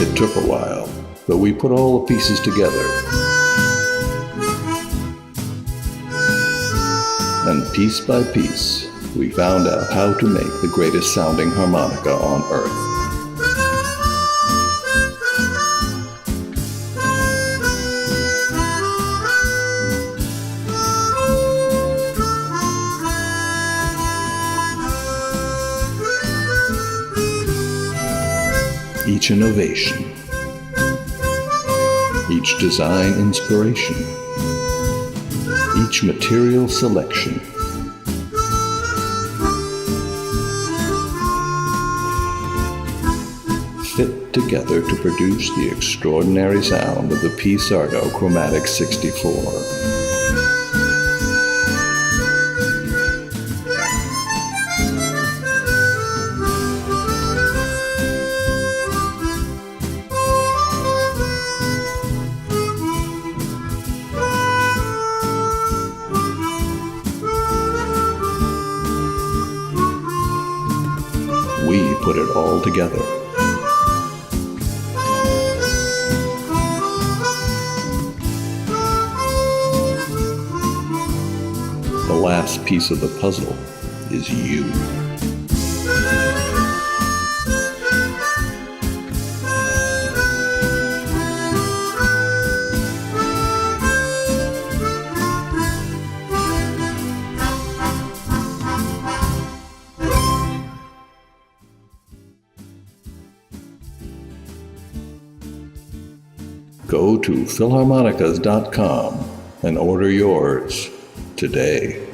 It took a while, but we put all the pieces together. And piece by piece, we found out how to make the greatest sounding harmonica on earth. Each innovation, each design inspiration, each material selection, fit together to produce the extraordinary sound of the Psardo Chromatic 64. We put it all together. The last piece of the puzzle is you. Go to Philharmonicas.com and order yours today.